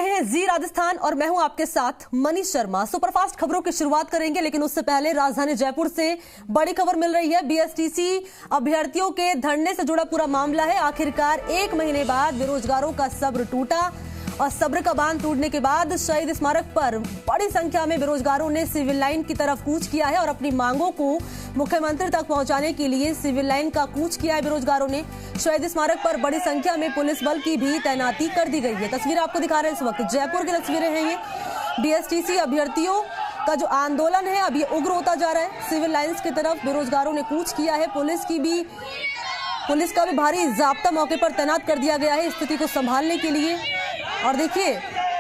रहे हैं जी राजस्थान और मैं हूं आपके साथ मनीष शर्मा। सुपरफास्ट खबरों की शुरुआत करेंगे, लेकिन उससे पहले राजधानी जयपुर से बड़ी खबर मिल रही है। बीएसटीसी अभ्यर्थियों के धरने से जुड़ा पूरा मामला है। आखिरकार 1 महीने बाद बेरोजगारों का सब्र टूटा और सब्र का बांध टूटने के बाद शहीद स्मारक पर बड़ी संख्या में बेरोजगारों ने सिविल लाइन की तरफ कूच किया है और अपनी मांगों को मुख्यमंत्री तक पहुंचाने के लिए सिविल लाइन का कूच किया है। बेरोजगारों ने शहीद स्मारक पर बड़ी संख्या में पुलिस बल की भी तैनाती कर दी गई है। तस्वीर आपको दिखा रहे हैं इस वक्त, जयपुर की तस्वीरें हैं ये। बीएसटीसी अभ्यर्थियों का जो आंदोलन है अब ये उग्र होता जा रहा है। सिविल लाइन्स की तरफ बेरोजगारों ने कूच किया है। पुलिस का भी भारी जाब्ता मौके पर तैनात कर दिया गया है स्थिति को संभालने के लिए। और देखिए,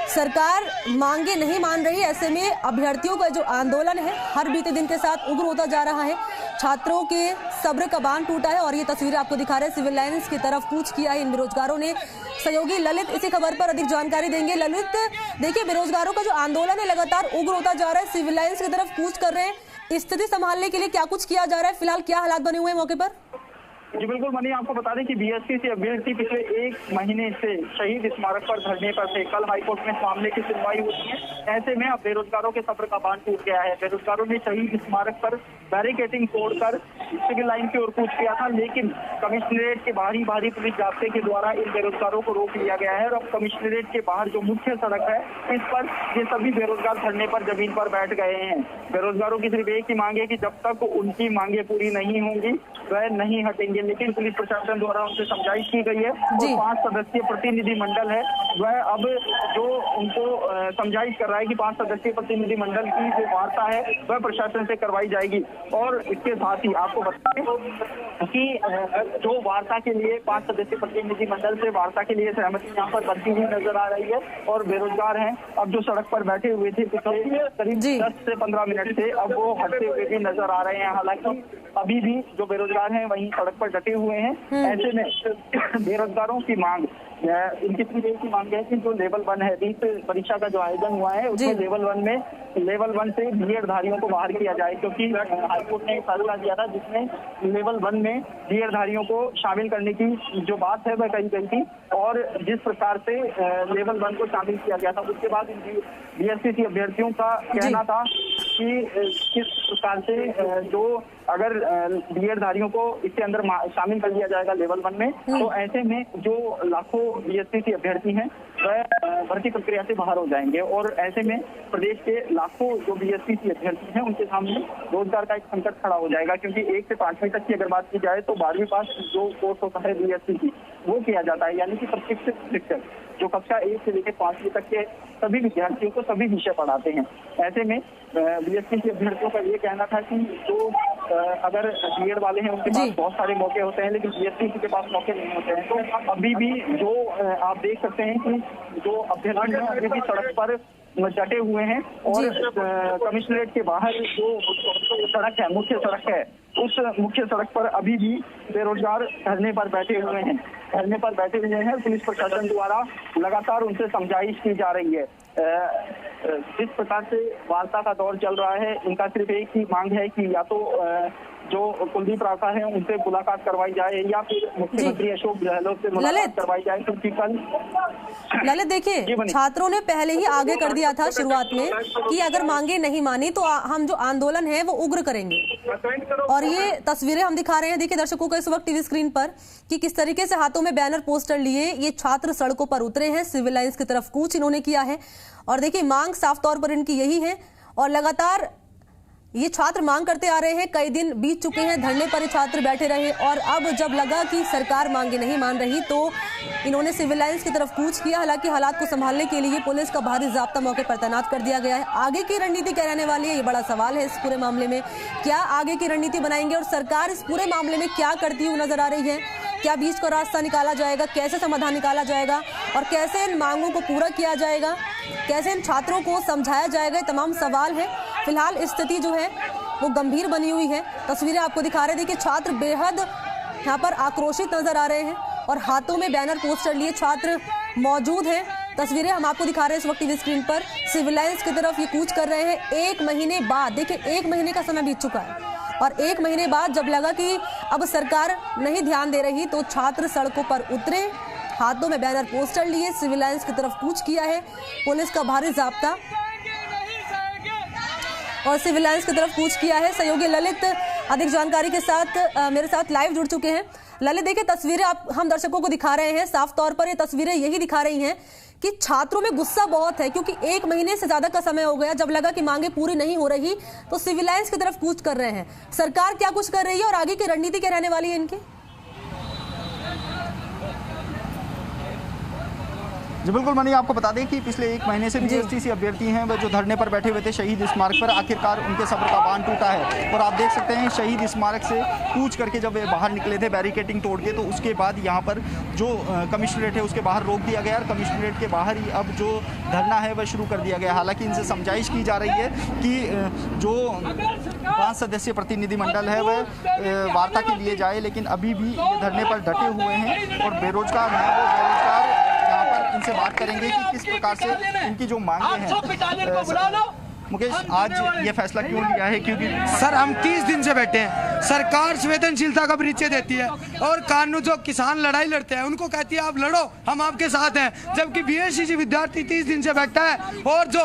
सरकार मांगे नहीं मान रही। ऐसे में अभ्यर्थियों का जो आंदोलन है हर बीते दिन के साथ उग्र होता जा रहा है। छात्रों के सब्र का बांध टूटा है और ये तस्वीरें आपको दिखा रहे हैं। सिविल लाइन्स की तरफ कूच किया है इन बेरोजगारों ने। सहयोगी ललित इसी खबर पर अधिक जानकारी देंगे। ललित, देखिए, बेरोजगारों का जो आंदोलन है लगातार उग्र होता जा रहा है। सिविल लाइन्स की तरफ कूच कर रहे हैं। स्थिति संभालने के लिए क्या कुछ किया जा रहा है? फिलहाल क्या हालात बने हुए हैं मौके पर? जी बिल्कुल मनी, आपको बता दें कि बीएसटीसी अभ्यर्थी पिछले 1 महीने से शहीद स्मारक पर धरने पर थे। कल हाईकोर्ट में इस मामले की सुनवाई हुई है। ऐसे में अब बेरोजगारों के सब्र का बांध टूट गया है। बेरोजगारों ने शहीद स्मारक पर बैरिकेडिंग तोड़कर सिविल लाइन की ओर कूच किया था, लेकिन कमिश्नरेट के भारी पुलिस जाब्ते के द्वारा इन बेरोजगारों को रोक लिया गया है। और अब कमिश्नरेट के बाहर जो मुख्य सड़क है इस पर ये सभी बेरोजगार धरने पर जमीन पर बैठ गए हैं। बेरोजगारों की सिर्फ एक ही मांग है कि जब तक उनकी मांगे पूरी नहीं होंगी वह नहीं हटेंगे, लेकिन पुलिस प्रशासन द्वारा उनसे समझाइश की गई है। और 5 सदस्यीय प्रतिनिधि मंडल है वह अब जो उनको समझाइश कर रहा है कि 5 सदस्यीय प्रतिनिधि मंडल की जो वार्ता है वह प्रशासन से करवाई जाएगी। और इसके साथ ही आपको बताएं कि जो वार्ता के लिए 5 सदस्यीय प्रतिनिधि मंडल से वार्ता के लिए सहमति यहाँ पर बनती हुई नजर आ रही है। और बेरोजगार हैं अब जो सड़क पर बैठे हुए थे पिछले करीब 10 से 15 मिनट से, अब वो हटते हुए भी नजर आ रहे हैं। हालांकि अभी भी जो बेरोजगार हैं वहीं सड़क पर डटे हुए हैं। ऐसे में बेरोजगारों की मांग, इनकी सिर्फ एक ही मांग है कि जो लेवल 1 है, नीट परीक्षा का जो आयोजन हुआ है उसमें लेवल 1 से बीएड धारियों को बाहर किया जाए, क्योंकि हाईकोर्ट ने फैसला दिया था जिसमें लेवल 1 में बीएड धारियों को शामिल करने की जो बात है वह कही गई थी। और जिस प्रकार से लेवल 1 को शामिल किया गया था उसके बाद बीएसटीसी अभ्यर्थियों का कहना था कि किस प्रकार से जो अगर बीएड धारियों को इसके अंदर शामिल कर लिया जाएगा लेवल 1 में, तो ऐसे में जो लाखों बीएसटीसी अभ्यर्थी हैं वह भर्ती प्रक्रिया से बाहर हो जाएंगे। और ऐसे में प्रदेश के लाखों जो बीएसटीसी अभ्यर्थी हैं उनके सामने रोजगार का एक संकट खड़ा हो जाएगा, क्योंकि 1 से 5वीं तक की अगर बात की जाए तो 12वीं पास जो कोर्स होता है बीएसटीसी वो किया जाता है, यानी कि प्रशिक्षित शिक्षक जो कक्षा 1 से लेकर 5वीं तक के सभी विद्यार्थियों को सभी विषय पढ़ाते हैं। ऐसे में बीएसटीसी अभ्यर्थियों का ये कहना था कि जो अगर बीएड वाले हैं उनके पास बहुत सारे मौके होते हैं, लेकिन बीएसटीसी के पास मौके नहीं होते हैं। तो अभी भी जो आप देख सकते हैं कि जो अभ्यर्थी हैं अभी भी सड़क पर डटे हुए हैं। और कमिश्नरेट के बाहर जो सड़क है, मुख्य सड़क है, उस मुख्य सड़क पर अभी भी बेरोजगार धरने पर बैठे हुए हैं। पुलिस प्रशासन द्वारा लगातार उनसे समझाइश की जा रही है। जिस प्रकार से वार्ता का दौर चल रहा है, इनका सिर्फ एक ही मांग है कि या तो जो कुलदीप राठा है उनसे मुलाकात करवाई जाए या फिर मुख्यमंत्री अशोक गहलोत से मुलाकात करवाई जाए, क्योंकि कल ललित, देखिए, छात्रों ने पहले ही आगे कर दिया था शुरुआत में कि अगर मांगे नहीं मानी तो हम जो आंदोलन है वो उग्र करेंगे। और ये तस्वीरें हम दिखा रहे हैं, देखिए दर्शकों को इस वक्त टीवी स्क्रीन पर, कि किस तरीके से हाथों में बैनर पोस्टर लिए ये छात्र सड़कों पर उतरे हैं। सिविल लाइन्स की तरफ कूच इन्होंने किया है और देखिए मांग साफ तौर पर इनकी यही है। और लगातार ये छात्र मांग करते आ रहे हैं, कई दिन बीत चुके हैं धरने पर छात्र बैठे रहे। और अब जब लगा कि सरकार मांगे नहीं मान रही तो इन्होंने सिविल लाइन्स की तरफ कूच किया। हालांकि हालात को संभालने के लिए पुलिस का भारी जाब्ता मौके पर तैनात कर दिया गया है। आगे की रणनीति क्या रहने वाली है, ये बड़ा सवाल है इस पूरे मामले में। क्या आगे की रणनीति बनाएंगे और सरकार इस पूरे मामले में क्या करती हुई नजर आ रही है? क्या बीच का रास्ता निकाला जाएगा, कैसे समाधान निकाला जाएगा और कैसे इन मांगों को पूरा किया जाएगा, कैसे इन छात्रों को समझाया जाएगा, ये तमाम सवाल है। फिलहाल स्थिति जो है वो गंभीर बनी हुई है। तस्वीरें आपको दिखा रहे थे कि छात्र बेहद यहाँ पर आक्रोशित नजर आ रहे हैं और हाथों में बैनर पोस्टर लिए छात्र मौजूद हैं। तस्वीरें हम आपको दिखा रहे हैं इस वक्त टीवी स्क्रीन पर। सिविल लाइन्स की तरफ ये कूच कर रहे हैं 1 महीने बाद। देखिए 1 महीने का समय बीत चुका है और 1 महीने बाद जब लगा कि अब सरकार नहीं ध्यान दे रही तो छात्र सड़कों पर उतरे, हाथों में बैनर पोस्टर लिए सिविल लाइंस की तरफ कूच किया है पुलिस का भारी जाब्ता और सिविल लाइंस की तरफ कूच किया है। सहयोगी ललित अधिक जानकारी के साथ मेरे साथ लाइव जुड़ चुके हैं। ललित, देखिए तस्वीरें आप हम दर्शकों को दिखा रहे हैं, साफ तौर पर ये तस्वीरें यही दिखा रही हैं कि छात्रों में गुस्सा बहुत है, क्योंकि 1 महीने से ज्यादा का समय हो गया। जब लगा कि मांगे पूरी नहीं हो रही तो सिविल लाइंस की तरफ कूच कर रहे हैं। सरकार क्या कुछ कर रही है और आगे की रणनीति क्या रहने वाली है इनकी? जी बिल्कुल मनी, आपको बता दें कि पिछले 1 महीने से बीएसटीसी अभ्यर्थी हैं वह जो धरने पर बैठे हुए थे शहीद स्मारक पर, आखिरकार उनके सब्र का बांध टूटा है। और आप देख सकते हैं शहीद स्मारक से कूच करके जब वे बाहर निकले थे बैरिकेटिंग तोड़ के, तो उसके बाद यहाँ पर जो कमिश्नरेट है उसके बाहर रोक दिया गया और कमिश्नरेट के बाहर ही अब जो धरना है वह शुरू कर दिया गया। हालांकि इनसे समझाइश की जा रही है कि जो 5 सदस्यीय प्रतिनिधिमंडल है वह वार्ता के लिए जाए, लेकिन अभी भी ये धरने पर डटे हुए हैं और बेरोजगार हैं वो बेरोजगार यहाँ पर इनसे बात करेंगे कि किस प्रकार से इनकी जो मांगे हैं। मुकेश, आज ये फैसला क्यों लिया है? क्योंकि सर हम 30 दिन से बैठे हैं, सरकार संवेदनशीलता का परिचय देती है और कानून जो किसान लड़ाई लड़ते हैं उनको कहती है आप लड़ो, हम आपके साथ हैं, जबकि बीएसटीसी विद्यार्थी 30 दिन से बैठा है और जो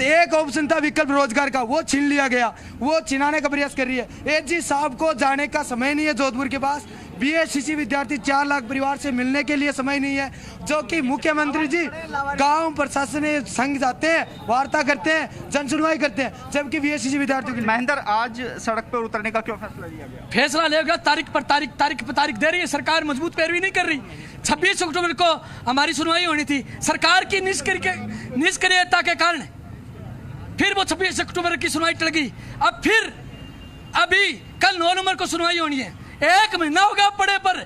एक ऑप्शन था विकल्प रोजगार का वो छीन लिया गया, वो छिनाने का प्रयास कर रही है। एजी साहब को जाने का समय नहीं है जोधपुर के पास, बीएसटीसी विद्यार्थी 4 लाख परिवार से मिलने के लिए समय नहीं है, जो कि मुख्यमंत्री जी गांव प्रशासन संघ जाते हैं, वार्ता करते हैं, जन सुनवाई करते हैं, जबकि बीएसटीसी विद्यार्थियों के लिए। महेंद्र, आज सड़क पर उतरने का क्यों फैसला लिया गया? फैसला लिया गया, तारीख पर तारीख दे रही है सरकार, मजबूत पैरवी नहीं कर रही। 26 अक्टूबर को हमारी सुनवाई होनी थी, सरकार की निष्क्रियता के कारण फिर वो 26 अक्टूबर की सुनवाई टल गई। अब फिर अभी कल 9 नवंबर को सुनवाई होनी है। 1 महीना हो गया पड़े पर,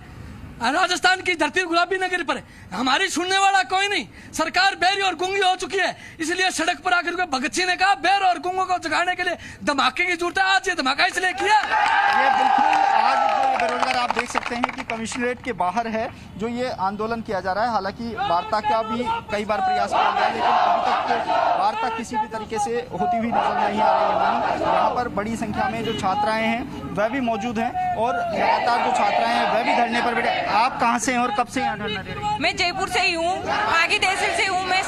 राजस्थान की धरती गुलाबी नगर पर हमारी सुनने वाला कोई नहीं। सरकार बहरी और गूंगी हो चुकी है, इसलिए सड़क पर आकर के भगत सिंह ने कहा बहर और गूंगों को जगाने के लिए धमाके की जरूरत है। आज ये धमाका इसलिए किया। ये बिल्कुल आज जो बेरोजगार आप देख सकते हैं कि कमिश्नरेट के बाहर है जो ये आंदोलन किया जा रहा है। हालांकि वार्ता का भी कई बार प्रयास किया गया, लेकिन अभी तक वार्ता किसी भी तरीके से होती हुई नजर नहीं आ रही है। यहाँ पर बड़ी संख्या में जो छात्राएं हैं वह भी मौजूद हैं और लगातार जो छात्राएं हैं वह भी धरने पर बैठे। आप कहाँ से हैं और कब से यहाँ धरना दे रहे हैं? मैं जयपुर से ही हूँ, आगे तहसील से हूँ। मैं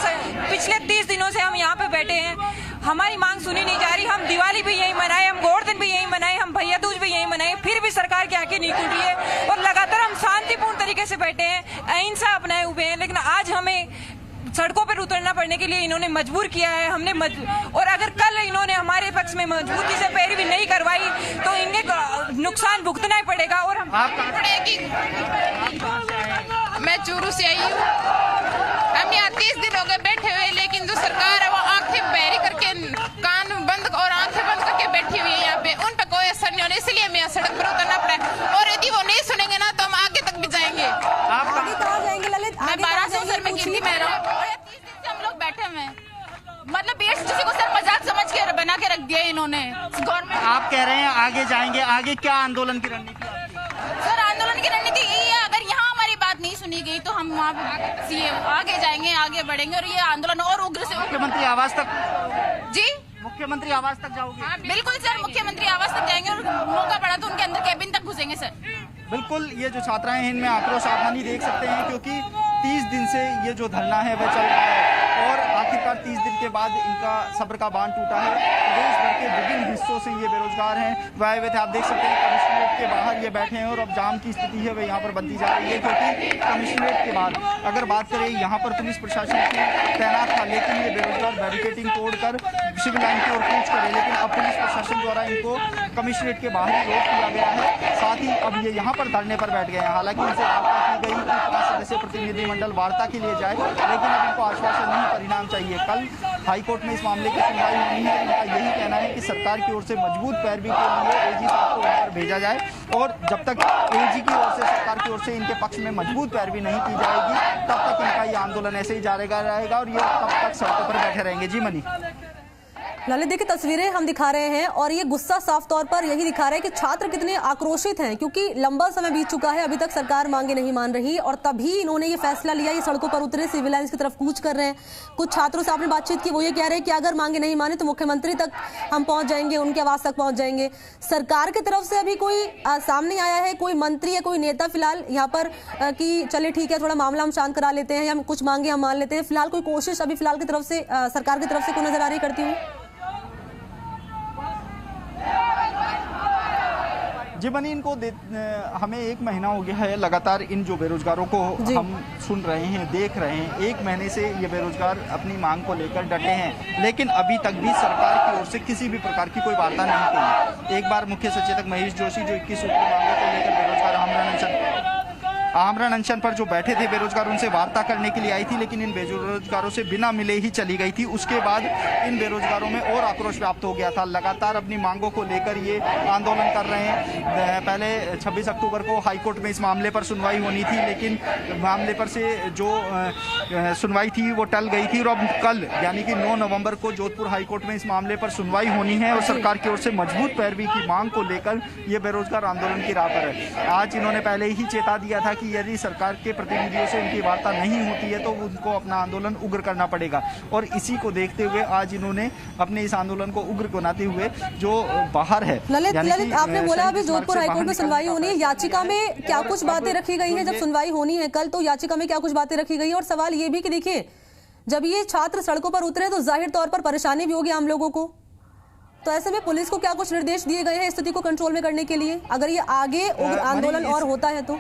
पिछले 30 दिनों से हम यहाँ पे बैठे हैं, हमारी मांग सुनी नहीं जा रही। हम दिवाली भी यही मनाए, हम गोवर्धन भी यही मनाए, हम भैया दूज भी यही मनाए, फिर भी सरकार की आंखें नहीं खुल रही है। और लगातार हम शांतिपूर्ण तरीके से बैठे हैं, अहिंसा अपनाए हुए हैं, लेकिन आज हमें सड़कों पर उतरना पड़ने के लिए इन्होंने मजबूर किया है। हमने और अगर कल इन्होंने हमारे पक्ष में मजबूती से पैरवी नहीं करवाई तो इन्हें नुकसान भुगतना ही पड़ेगा। और हम मैं चूरू से आई हूँ, हम यहाँ 30 दिन हो गए बैठे हुए, लेकिन जो सरकार है वो आंखें बहरी करके, कान बंद और आंखें बंद करके बैठी हुई है यहाँ पे, उन पर कोई असर नहीं होने, इसलिए हमें यहाँ सड़क पर उतरना पड़ा। और यदि वो नहीं सुनेंगे ना तो हम आगे तक भी जाएंगे। आगे कहाँ जाएंगे ललित? मैं 1200 सर में गिनती में रहा हूँ, 30 दिन से हम लोग बैठे हुए हैं। मतलब बीएसटीसी को सर मजाक समझ के बना के रख दिया इन्होंने गवर्नमेंट। आप कह रहे हैं आगे जाएंगे, आगे क्या आंदोलन की रणनीति? सर आंदोलन की रणनीति ये है, अगर यहाँ हमारी बात नहीं सुनी गई तो हम वहाँ आगे जाएंगे, आगे बढ़ेंगे और ये आंदोलन और उग्र से। मुख्यमंत्री आवास तक? जी मुख्यमंत्री आवास तक जाओगे? हाँ बिल्कुल सर, मुख्यमंत्री आवास तक जाएंगे और मौका पड़ा तो उनके अंदर कैबिन तक घुसेंगे सर। बिल्कुल, ये जो छात्राएं हैं इनमें आक्रोश आप नहीं देख सकते हैं, क्योंकि 30 दिन से ये जो धरना है वह चल रहा है और आखिरकार 30 दिन के बाद इनका सब्र का बांध टूटा है। देश भर के विभिन्न हिस्सों से ये बेरोजगार हैं, वह आए हुए थे। आप देख सकते हैं कमिश्नरेट के बाहर ये बैठे हैं और अब जाम की स्थिति है वह यहाँ पर बनती जा रही है, क्योंकि कमिश्नरेट के बाद अगर बात करें यहाँ पर पुलिस प्रशासन की तैनात था, लेकिन ये बेरोजगार बैरिकेटिंग तोड़कर सिविल लाइन की ओर कूच करे, लेकिन अब पुलिस प्रशासन द्वारा इनको कमिश्नरेट के बाहर ही रोक दिया गया है। साथ ही अब ये यहाँ पर धरने पर बैठ गए हैं। हालांकि इनसे वार्ता की गई कि 5 सदस्यीय प्रतिनिधिमंडल वार्ता के लिए जाए, लेकिन अब इनको आश्वासन नहीं, परिणाम चाहिए। कल हाईकोर्ट में इस मामले की सुनवाई होनी है। इनका यही कहना है कि सरकार की ओर से मजबूत पैरवी के लिए एजी साहब को वहां पर भेजा जाए और जब तक एजी की ओर से, सरकार की ओर से इनके पक्ष में मजबूत पैरवी नहीं की जाएगी तब तक इनका ये आंदोलन ऐसे ही जारी रहेगा और ये तब तक सड़कों पर बैठे रहेंगे। जी मनी। ललित देखिए तस्वीरें हम दिखा रहे हैं और ये गुस्सा साफ तौर पर यही दिखा रहा है कि छात्र कितने आक्रोशित हैं, क्योंकि लंबा समय बीत चुका है, अभी तक सरकार मांगे नहीं मान रही और तभी इन्होंने ये फैसला लिया, ये सड़कों पर उतरे, सिविल लाइंस की तरफ कूच कर रहे हैं। कुछ छात्रों से आपने बातचीत की, वो ये कह रहे हैं कि अगर मांगे नहीं माने तो मुख्यमंत्री तक हम पहुंच जाएंगे, उनके आवास तक पहुंच जाएंगे। सरकार की तरफ से अभी कोई सामने आया है, कोई मंत्री या कोई नेता फिलहाल यहाँ पर कि चलिए ठीक है थोड़ा मामला हम शांत करा लेते हैं या कुछ मांगे हम मान लेते हैं, फिलहाल कोई कोशिश अभी फिलहाल की तरफ से सरकार की तरफ से कोई नजर आ रही करती हुई? जी बनी, इनको हमें 1 महीना हो गया है लगातार इन जो बेरोजगारों को हम सुन रहे हैं, देख रहे हैं। 1 महीने से ये बेरोजगार अपनी मांग को लेकर डटे हैं, लेकिन अभी तक भी सरकार की ओर से किसी भी प्रकार की कोई वार्ता नहीं की। एक बार मुख्य सचेतक महेश जोशी जो 21 सूत्री मांगों को लेकर बेरोजगार आमरण अनशन पर जो बैठे थे बेरोजगार, उनसे वार्ता करने के लिए आई थी, लेकिन इन बेरोजगारों से बिना मिले ही चली गई थी। उसके बाद इन बेरोजगारों में और आक्रोश व्याप्त हो गया था। लगातार अपनी मांगों को लेकर ये आंदोलन कर रहे हैं। पहले 26 अक्टूबर को हाईकोर्ट में इस मामले पर सुनवाई होनी थी, लेकिन मामले पर से जो सुनवाई थी वो टल गई थी और अब कल यानी कि 9 नवंबर को जोधपुर हाईकोर्ट में इस मामले पर सुनवाई होनी है और सरकार की ओर से मजबूत पैरवी की मांग को लेकर ये बेरोजगार आंदोलन की राह पर है। आज इन्होंने पहले ही चेता दिया था कि यदि सरकार के प्रतिनिधियों से उनकी वार्ता नहीं होती है तो उनको अपना आंदोलन उग्र करना पड़ेगा, और इसी को देखते हुए आज इन्होंने अपने इस आंदोलन को उग्र बनाते हुए जो बाहर है। ललित आपने बोला अभी जोधपुर हाईकोर्ट में सुनवाई होनी है, याचिका में क्या कुछ बातें रखी गई है? जब सुनवाई होनी है कल, तो याचिका में क्या कुछ बातें रखी गई है? और सवाल ये भी कि देखिए जब ये छात्र सड़कों पर उतरे तो जाहिर तौर पर परेशानी भी होगी आम लोगों को, तो ऐसे में पुलिस को क्या कुछ निर्देश दिए गए हैं स्थिति को कंट्रोल में करने के लिए, अगर ये आगे आंदोलन और होता है तो?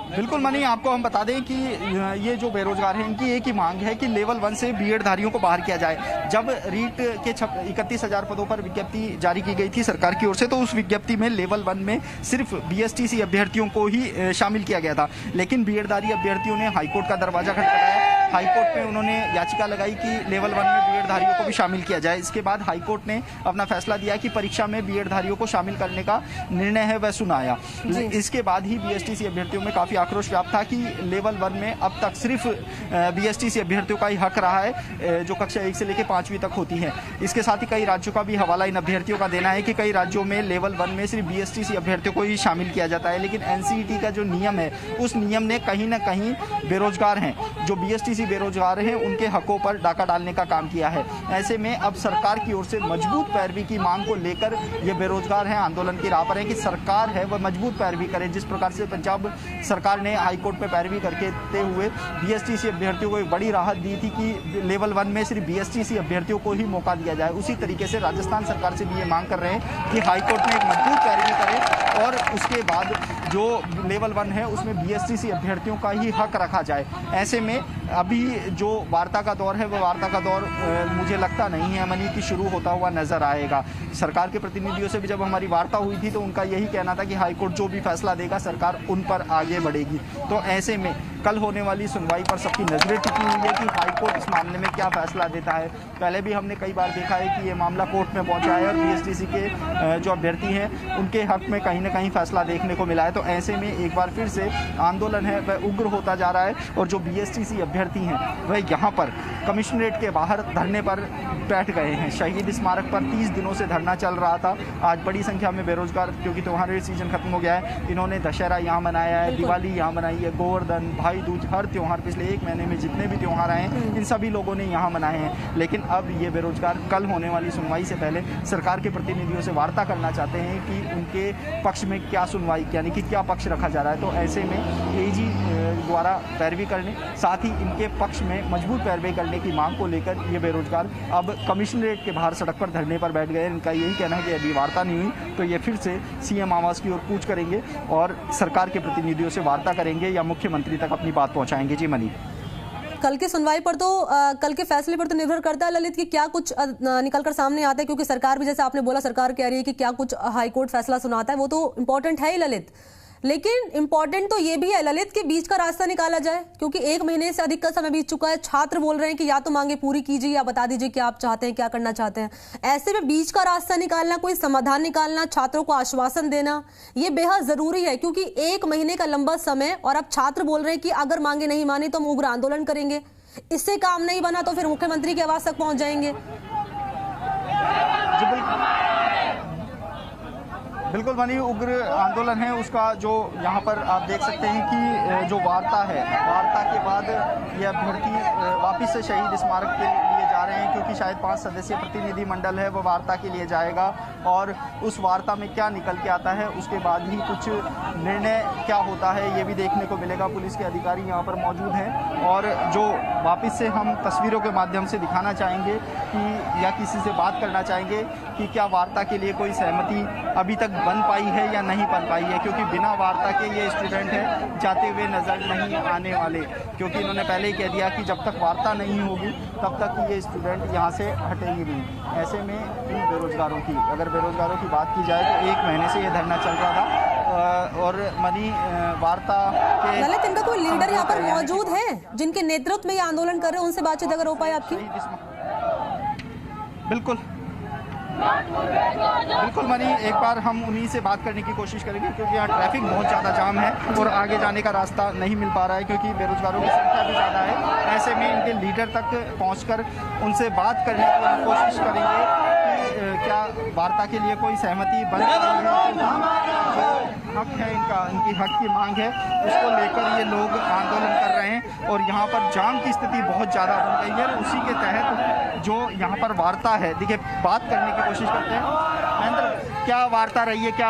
बिल्कुल मनी, आपको हम बता दें कि ये जो बेरोजगार हैं इनकी एक ही मांग है कि लेवल 1 से बीएड धारियों को बाहर किया जाए। जब रीट के 31,000 पदों पर विज्ञप्ति जारी की गई थी सरकार की ओर से, तो उस विज्ञप्ति में लेवल 1 में सिर्फ बीएसटीसी अभ्यर्थियों को ही शामिल किया गया था, लेकिन बीएडधारी अभ्यर्थियों ने हाईकोर्ट का दरवाजा खटखटाया। हाईकोर्ट में उन्होंने याचिका लगाई कि लेवल 1 में बीएडधारियों को भी शामिल किया जाए। इसके बाद हाईकोर्ट ने अपना फैसला दिया कि परीक्षा में बीएडधारियों को शामिल करने का निर्णय है वह सुनाया। इसके बाद ही बीएसटीसी अभ्यर्थियों में काफी आक्रोश व्याप्त था कि लेवल 1 में अब तक सिर्फ बीएसटीसी अभ्यर्थियों का ही हक रहा है जो कक्षा 1 से लेकर 5वीं तक होती है। इसके साथ ही कई राज्यों का भी हवाला इन अभ्यर्थियों का देना है कि कई राज्यों में लेवल 1 में सिर्फ बीएसटीसी अभ्यर्थियों को ही शामिल किया जाता है, लेकिन एनसीईटी का जो नियम है उस नियम ने कहीं ना कहीं बेरोजगार हैं, जो बीएसटीसी बेरोजगार हैं, उनके हकों पर डाका डालने का काम किया है। ऐसे में अब सरकार की ओर से मजबूत पैरवी की मांग को लेकर ये बेरोजगार हैं आंदोलन की राह पर है कि सरकार है वह मजबूत पैरवी करे। जिस प्रकार से पंजाब सरकार ने हाईकोर्ट में पैरवी करके हुए बीएसटीसी अभ्यर्थियों को एक बड़ी राहत दी थी कि लेवल 1 में सिर्फ बीएसटीसी अभ्यर्थियों को ही मौका दिया जाए, उसी तरीके से राजस्थान सरकार से भी ये मांग कर रहे हैं कि हाईकोर्ट में एक मजबूत पैरवी करे और उसके बाद जो लेवल 1 है उसमें बीएसटीसी अभ्यर्थियों का ही हक रखा जाए। ऐसे में अभी जो वार्ता का दौर है वह वार्ता का दौर मुझे लगता नहीं है मनी कि शुरू होता हुआ नजर आएगा। सरकार के प्रतिनिधियों से भी जब हमारी वार्ता हुई थी तो उनका यही कहना था कि हाईकोर्ट जो भी फैसला देगा सरकार उन पर आगे बढ़ेगी। तो ऐसे में कल होने वाली सुनवाई पर सबकी नजरें टिकी हुई है कि हाईकोर्ट इस मामले में क्या फैसला देता है। पहले भी हमने कई बार देखा है कि ये मामला कोर्ट में पहुंचा है और बीएसटीसी के जो अभ्यर्थी हैं उनके हक में कहीं ना कहीं फैसला देखने को मिला है। तो ऐसे में एक बार फिर से आंदोलन है वह उग्र होता जा रहा है और जो बीएसटीसी अभ्यर्थी हैं वह यहाँ पर कमिश्नरेट के बाहर धरने पर बैठ गए हैं। शहीद स्मारक पर 30 दिनों से धरना चल रहा था। आज बड़ी संख्या में बेरोजगार, क्योंकि त्योहार सीजन खत्म हो गया है, इन्होंने दशहरा यहाँ मनाया है, दिवाली यहाँ मनाई है, गोवर्धन, भाई दूज, हर त्योहार पिछले 1 महीने में जितने भी त्योहार आए हैं इन सभी लोगों ने यहाँ मनाए हैं। लेकिन अब ये बेरोजगार कल होने वाली सुनवाई से पहले सरकार के प्रतिनिधियों से वार्ता करना चाहते हैं कि उनके पक्ष में क्या सुनवाई यानी कि क्या पक्ष रखा जा रहा है। तो ऐसे में एजी द्वारा पैरवी करने, साथ ही इनके पक्ष में मजबूत पैरवी करने की मांग को लेकर ये बेरोजगार अब कमिश्नरेट के बाहर सड़क पर धरने पर बैठ गए। इनका यही कहना है कि अभी वार्ता नहीं हुई तो ये फिर से सीएम आवास की ओर कूच करेंगे और सरकार के प्रतिनिधियों से वार्ता करेंगे या मुख्यमंत्री तक अपनी बात पहुंचाएंगे। जी मनी, कल की सुनवाई पर तो कल के फैसले पर तो निर्भर करता है ललित कि क्या कुछ निकलकर सामने आता है, क्योंकि सरकार भी जैसे आपने बोला सरकार कह रही है कि क्या कुछ हाईकोर्ट फैसला सुनाता है, वो तो इम्पोर्टेंट है ही ललित। लेकिन इम्पोर्टेंट तो ये भी है ललित के बीच का रास्ता निकाला जाए, क्योंकि 1 महीने से अधिक का समय बीत चुका है। छात्र बोल रहे हैं कि या तो मांगे पूरी कीजिए या बता दीजिए क्या आप चाहते हैं, क्या करना चाहते हैं। ऐसे में बीच का रास्ता निकालना, कोई समाधान निकालना, छात्रों को आश्वासन देना, ये बेहद जरूरी है, क्योंकि 1 महीने का लंबा समय और अब छात्र बोल रहे हैं कि अगर मांगे नहीं मानी तो हम उग्र आंदोलन करेंगे। इससे काम नहीं बना तो फिर मुख्यमंत्री के आवास तक पहुंच जाएंगे। बिल्कुल मनी, उग्र आंदोलन है उसका जो यहाँ पर आप देख सकते हैं कि जो वार्ता है, वार्ता के बाद ये अभ्यर्थी वापस से शहीद स्मारक के लिए जा रहे हैं, क्योंकि शायद 5 सदस्यीय प्रतिनिधि मंडल है वो वार्ता के लिए जाएगा और उस वार्ता में क्या निकल के आता है उसके बाद ही कुछ निर्णय क्या होता है ये भी देखने को मिलेगा। पुलिस के अधिकारी यहाँ पर मौजूद हैं और जो वापस से हम तस्वीरों के माध्यम से दिखाना चाहेंगे कि या किसी से बात करना चाहेंगे कि क्या वार्ता के लिए कोई सहमति अभी तक बन पाई है या नहीं बन पाई है, क्योंकि बिना वार्ता के ये स्टूडेंट है जाते हुए नजर नहीं आने वाले, क्योंकि इन्होंने पहले ही कह दिया कि जब तक वार्ता नहीं होगी तब तक ये स्टूडेंट यहाँ से हटेंगे नहीं। ऐसे में इन बेरोजगारों की, अगर बेरोजगारों की बात की जाए तो 1 महीने से ये धरना चल रहा था और मनी वार्ता के ललित, इनका कोई लीडर यहाँ पर मौजूद है जिनके नेतृत्व में ये आंदोलन कर रहे हैं, उनसे बातचीत अगर हो पाए आपकी? बिल्कुल बिल्कुल मनी, एक बार हम उन्हीं से बात करने की कोशिश करेंगे, क्योंकि यहाँ ट्रैफिक बहुत ज़्यादा जाम है और आगे जाने का रास्ता नहीं मिल पा रहा है, क्योंकि बेरोजगारों की संख्या भी ज़्यादा है। ऐसे में इनके लीडर तक पहुंचकर उनसे बात करने की कोशिश करेंगे कि क्या वार्ता के लिए कोई सहमति बन रही है। जो हक है इनका, इनकी हक की मांग है, उसको लेकर ये लोग आंदोलन कर रहे हैं और यहाँ पर जाम की स्थिति बहुत ज़्यादा बन गई है। उसी के तहत जो यहाँ पर वार्ता है, देखिए बात करने की कोशिश करते हैं। महेंद्र, क्या वार्ता रही है, क्या